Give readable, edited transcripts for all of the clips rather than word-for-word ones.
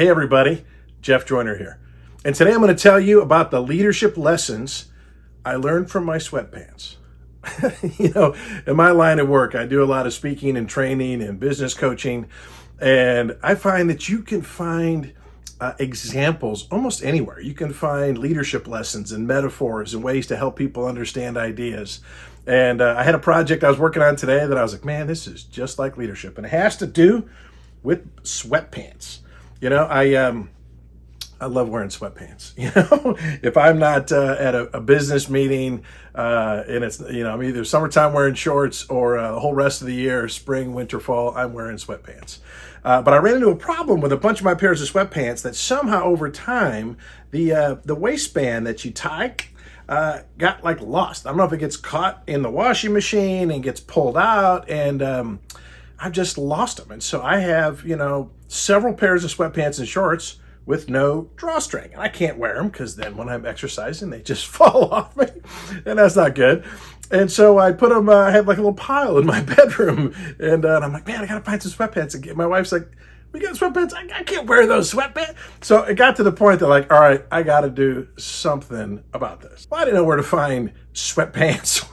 Hey everybody, Jeff Joyner here. And today I'm going to tell you about the leadership lessons I learned from my sweatpants. In my line of work, I do a lot of speaking and training and business coaching. And I find that you can find examples almost anywhere. You can find leadership lessons and metaphors and ways to help people understand ideas. And I had a project I was working on today that I was like, man, this is just like leadership. And it has to do with sweatpants. I love wearing sweatpants. If I'm not at a business meeting and it's, I'm either summertime wearing shorts or the whole rest of the year, spring, winter, fall, I'm wearing sweatpants. But I ran into a problem with a bunch of my pairs of sweatpants that somehow over time, the waistband that you tie got like lost. I don't know if it gets caught in the washing machine and gets pulled out, and I've just lost them. And so I have, several pairs of sweatpants and shorts with no drawstring. And I can't wear them because then when I'm exercising, they just fall off me. And that's not good. And so I put them, I had like a little pile in my bedroom. And I'm like, man, I got to find some sweatpants again. My wife's like, we got sweatpants. I can't wear those sweatpants. So it got to the point that like, all right, I got to do something about this. Well, I didn't know where to find sweatpants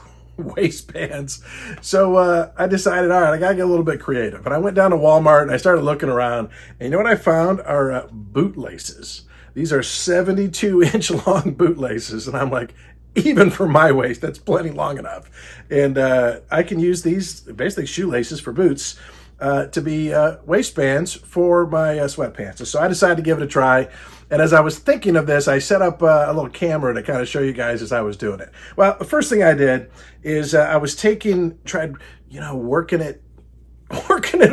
waistbands. So I decided, all right, I got to get a little bit creative. And I went down to Walmart and I started looking around. And you know what I found are boot laces. These are 72-inch long boot laces. And I'm like, even for my waist, that's plenty long enough. And I can use these basically shoelaces for boots to be waistbands for my sweatpants. And so I decided to give it a try. And as I was thinking of this, I set up a little camera to kind of show you guys as I was doing it. Well, the first thing I did is I was tried working it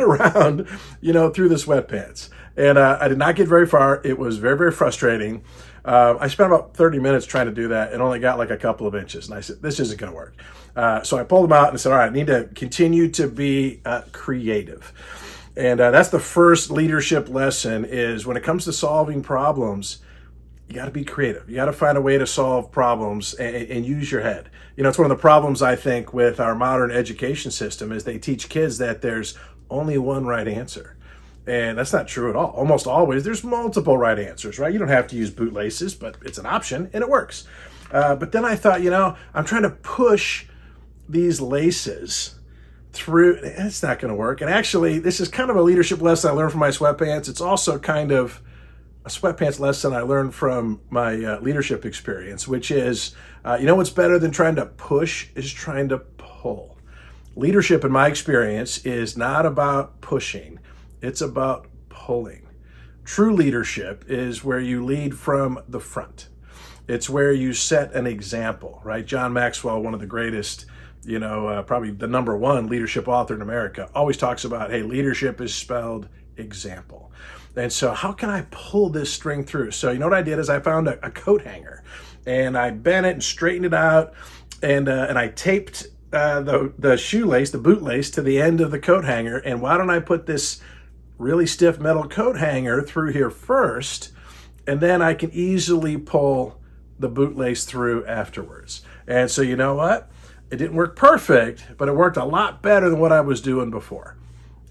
around, through the sweatpants. And I did not get very far. It was very, very frustrating. I spent about 30 minutes trying to do that and only got like a couple of inches. And I said, this isn't going to work. So I pulled them out and said, all right, I need to continue to be creative. And that's the first leadership lesson is when it comes to solving problems, you got to be creative. You got to find a way to solve problems and use your head. It's one of the problems I think with our modern education system is they teach kids that there's only one right answer. And that's not true at all. Almost always there's multiple right answers, right? You don't have to use bootlaces, but it's an option and it works. But then I thought, I'm trying to push these laces through, and it's not going to work. And actually, this is kind of a leadership lesson I learned from my sweatpants. It's also kind of a sweatpants lesson I learned from my leadership experience, which is, what's better than trying to push is trying to pull. Leadership, in my experience, is not about pushing. It's about pulling. True leadership is where you lead from the front. It's where you set an example, right? John Maxwell, one of the greatest probably the number one leadership author in America, always talks about, hey, leadership is spelled example. And so how can I pull this string through? So what I did is I found a coat hanger and I bent it and straightened it out and I taped the shoelace, the bootlace to the end of the coat hanger. And why don't I put this really stiff metal coat hanger through here first, and then I can easily pull the bootlace through afterwards. And so you know what? It didn't work perfect, but it worked a lot better than what I was doing before.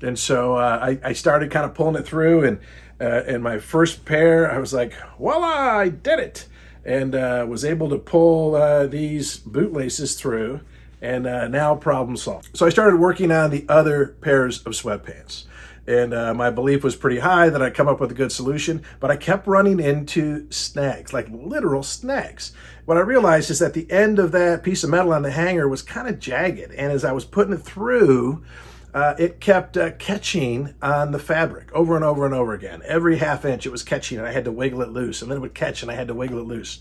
And so I started kind of pulling it through, and my first pair, I was like, voila, I did it. And was able to pull these bootlaces through, and now problem solved. So I started working on the other pairs of sweatpants. And my belief was pretty high that I'd come up with a good solution, but I kept running into snags, like literal snags. What I realized is that the end of that piece of metal on the hanger was kind of jagged. And as I was putting it through, it kept catching on the fabric over and over and over again. Every half inch it was catching and I had to wiggle it loose, and then it would catch and I had to wiggle it loose.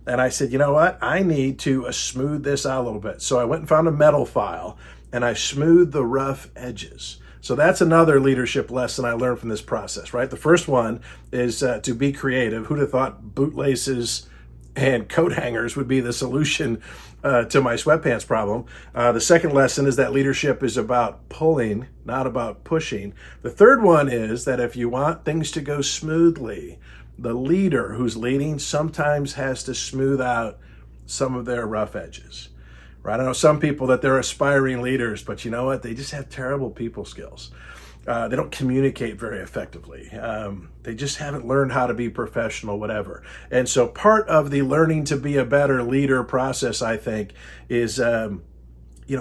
And I said, you know what? I need to smooth this out a little bit. So I went and found a metal file and I smoothed the rough edges. So that's another leadership lesson I learned from this process, right? The first one is to be creative. Who'd have thought bootlaces and coat hangers would be the solution to my sweatpants problem? The second lesson is that leadership is about pulling, not about pushing. The third one is that if you want things to go smoothly, the leader who's leading sometimes has to smooth out some of their rough edges. Right? I know some people that they're aspiring leaders, but you know what? They just have terrible people skills. They don't communicate very effectively. They just haven't learned how to be professional, whatever. And so part of the learning to be a better leader process, I think, is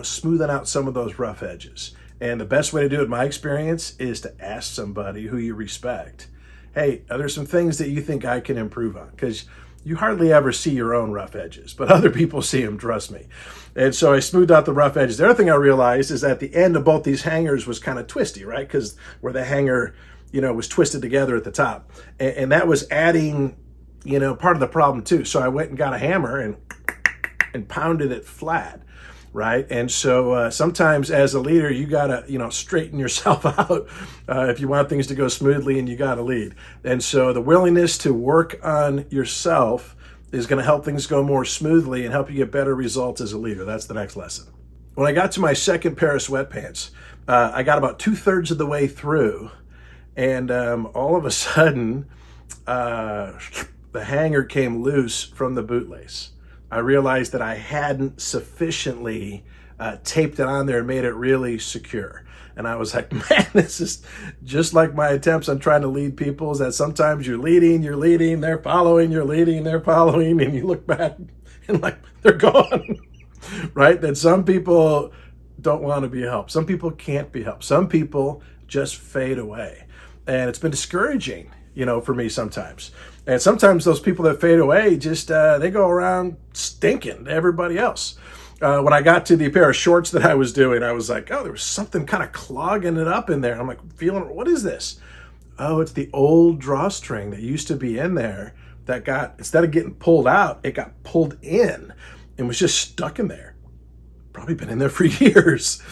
smoothing out some of those rough edges. And the best way to do it, in my experience, is to ask somebody who you respect, hey, are there some things that you think I can improve on? Because you hardly ever see your own rough edges, but other people see them, trust me. And so I smoothed out the rough edges. The other thing I realized is that the end of both these hangers was kind of twisty, right? Because where the hanger, was twisted together at the top. And that was adding, part of the problem too. So I went and got a hammer and pounded it flat. Right. And so sometimes as a leader, you got to, straighten yourself out if you want things to go smoothly, and you got to lead. And so the willingness to work on yourself is going to help things go more smoothly and help you get better results as a leader. That's the next lesson. When I got to my second pair of sweatpants, I got about 2/3 of the way through, and all of a sudden, the hanger came loose from the bootlace. I realized that I hadn't sufficiently taped it on there and made it really secure. And I was like, man, this is just like my attempts on trying to lead people, is that sometimes you're leading, they're following, you're leading, they're following, and you look back and like, they're gone, right? That some people don't want to be helped. Some people can't be helped. Some people just fade away. And it's been discouraging, for me sometimes. And sometimes those people that fade away just, they go around stinking to everybody else. When I got to the pair of shorts that I was doing, I was like, oh, there was something kind of clogging it up in there. I'm like, what is this? Oh, it's the old drawstring that used to be in there that got, instead of getting pulled out, it got pulled in and was just stuck in there. Probably been in there for years.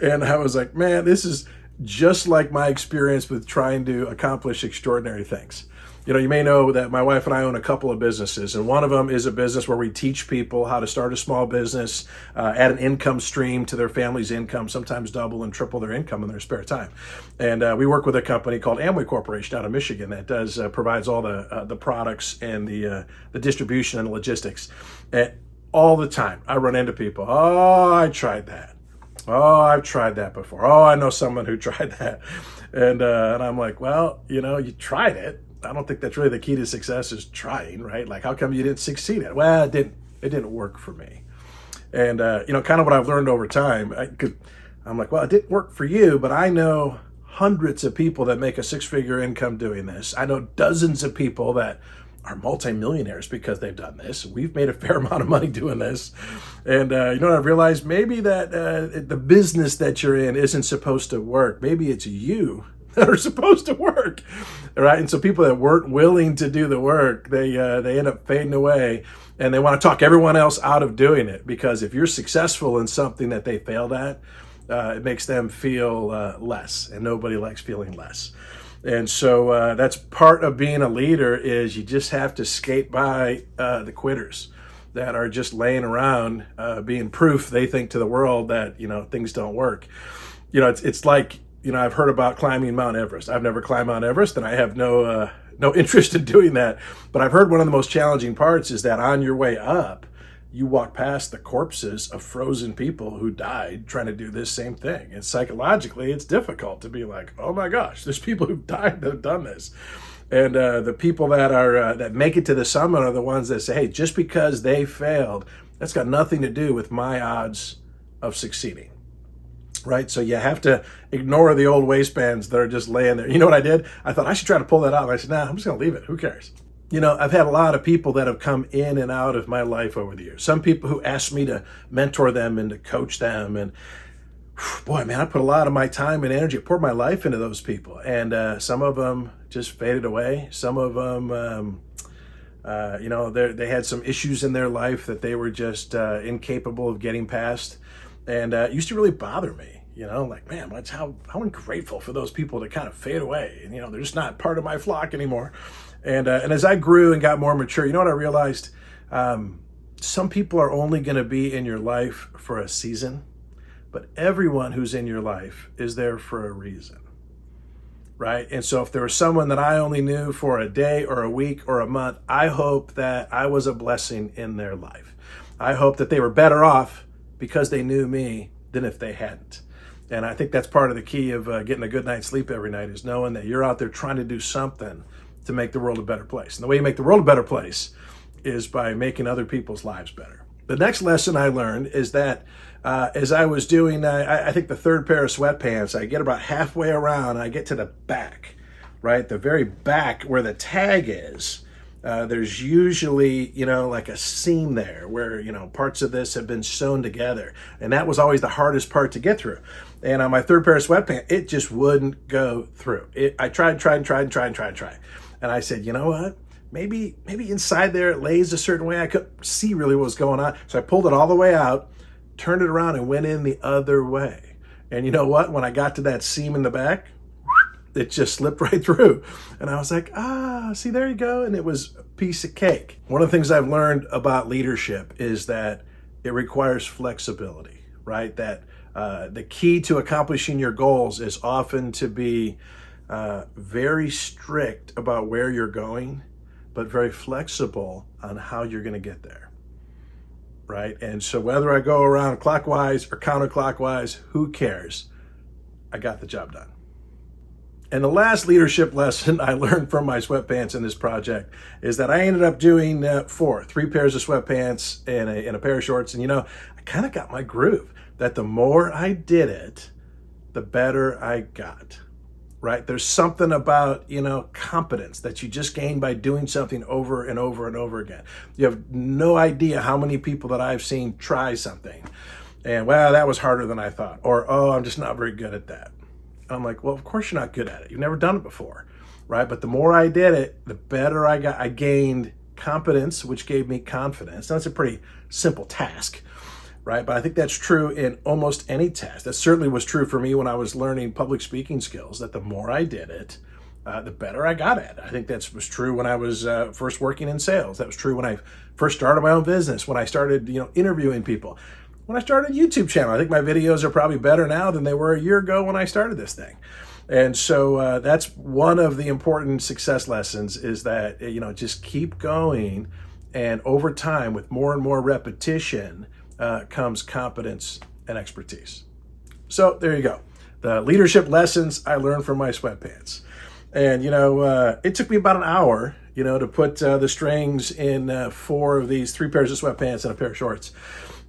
And I was like, man, this is just like my experience with trying to accomplish extraordinary things. You may know that my wife and I own a couple of businesses, and one of them is a business where we teach people how to start a small business, add an income stream to their family's income, sometimes double and triple their income in their spare time. And we work with a company called Amway Corporation out of Michigan that does provides all the products and the distribution and the logistics. And all the time, I run into people. Oh, I tried that. Oh, I've tried that before. Oh, I know someone who tried that. And I'm like, well, you tried it. I don't think that's really the key to success, is trying, right? Like, how come you didn't succeed at it? Well, it didn't work for me. And, kind of what I've learned over time, I'm like, well, it didn't work for you, but I know hundreds of people that make a 6-figure income doing this. I know dozens of people that are multimillionaires because they've done this. We've made a fair amount of money doing this. And, what I've realized? Maybe that the business that you're in isn't supposed to work. Maybe it's you that are supposed to work, right? And so people that weren't willing to do the work, they end up fading away, and they want to talk everyone else out of doing it, because if you're successful in something that they failed at, it makes them feel less, and nobody likes feeling less. And so that's part of being a leader, is you just have to skate by the quitters that are just laying around being proof, they think, to the world that, things don't work. It's like, I've heard about climbing Mount Everest. I've never climbed Mount Everest, and I have no interest in doing that. But I've heard one of the most challenging parts is that on your way up, you walk past the corpses of frozen people who died trying to do this same thing. And psychologically, it's difficult to be like, oh my gosh, there's people who've died that have done this. And the people that are that make it to the summit are the ones that say, hey, just because they failed, that's got nothing to do with my odds of succeeding. Right? So you have to ignore the old waistbands that are just laying there. You know what I did? I thought I should try to pull that out. And I said, nah, I'm just going to leave it. Who cares? I've had a lot of people that have come in and out of my life over the years. Some people who asked me to mentor them and to coach them. And boy, man, I put a lot of my time and energy, poured my life into those people. And some of them just faded away. Some of them, they had some issues in their life that they were just incapable of getting past. And it used to really bother me, like, man, how ungrateful for those people to kind of fade away. And, they're just not part of my flock anymore. And as I grew and got more mature, you know what I realized? Some people are only going to be in your life for a season, but everyone who's in your life is there for a reason, right? And so if there was someone that I only knew for a day or a week or a month, I hope that I was a blessing in their life. I hope that they were better off because they knew me than if they hadn't. And I think that's part of the key of getting a good night's sleep every night, is knowing that you're out there trying to do something to make the world a better place. And the way you make the world a better place is by making other people's lives better. The next lesson I learned is that as I was doing, I think the third pair of sweatpants, I get about halfway around and I get to the back, right? The very back where the tag is. There's usually, like a seam there where, parts of this have been sewn together. And that was always the hardest part to get through. And on my third pair of sweatpants, it just wouldn't go through. I tried. And I said, you know what? Maybe inside there it lays a certain way. I couldn't see really what was going on. So I pulled it all the way out, turned it around, and went in the other way. And you know what? When I got to that seam in the back, it just slipped right through. And I was like, see, there you go. And it was a piece of cake. One of the things I've learned about leadership is that it requires flexibility, right? That the key to accomplishing your goals is often to be very strict about where you're going, but very flexible on how you're going to get there, right? And so whether I go around clockwise or counterclockwise, who cares? I got the job done. And the last leadership lesson I learned from my sweatpants in this project is that I ended up doing 3 pairs of sweatpants and a pair of shorts. And, I kind of got my groove that the more I did it, the better I got, right? There's something about, competence that you just gain by doing something over and over and over again. You have no idea how many people that I've seen try something and, well, that was harder than I thought. Or, oh, I'm just not very good at that. I'm like, well, of course you're not good at it. You've never done it before, right? But the more I did it, the better I got. I gained competence, which gave me confidence. Now, that's a pretty simple task, right? But I think that's true in almost any task. That certainly was true for me when I was learning public speaking skills, that the more I did it, the better I got at it. I think that was true when I was first working in sales. That was true when I first started my own business, when I started, interviewing people. When I started a YouTube channel, I think my videos are probably better now than they were a year ago when I started this thing. And so that's one of the important success lessons, is that, just keep going. And over time, with more and more repetition, comes competence and expertise. So there you go. The leadership lessons I learned from my sweatpants. And, it took me about an hour, to put the strings in 4 of these 3 pairs of sweatpants and a pair of shorts.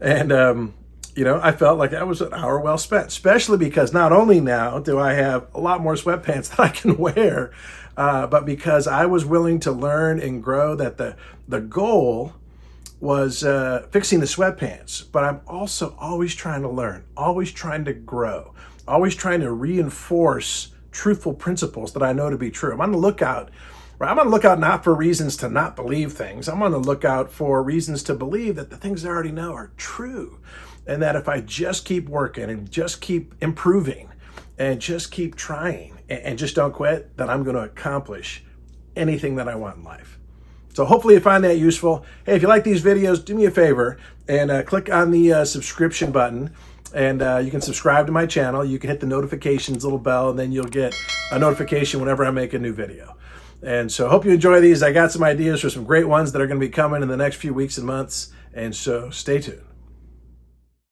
And, I felt like that was an hour well spent, especially because not only now do I have a lot more sweatpants that I can wear, but because I was willing to learn and grow, that the goal was fixing the sweatpants. But I'm also always trying to learn, always trying to grow, always trying to reinforce truthful principles that I know to be true. I'm on the lookout. I'm on the lookout not for reasons to not believe things. I'm on the lookout for reasons to believe that the things I already know are true. And that if I just keep working and just keep improving and just keep trying and just don't quit, that I'm going to accomplish anything that I want in life. So hopefully you find that useful. Hey, if you like these videos, do me a favor and click on the subscription button. And you can subscribe to my channel. You can hit the notifications little bell, and then you'll get a notification whenever I make a new video. And so I hope you enjoy these. I got some ideas for some great ones that are going to be coming in the next few weeks and months. And so stay tuned.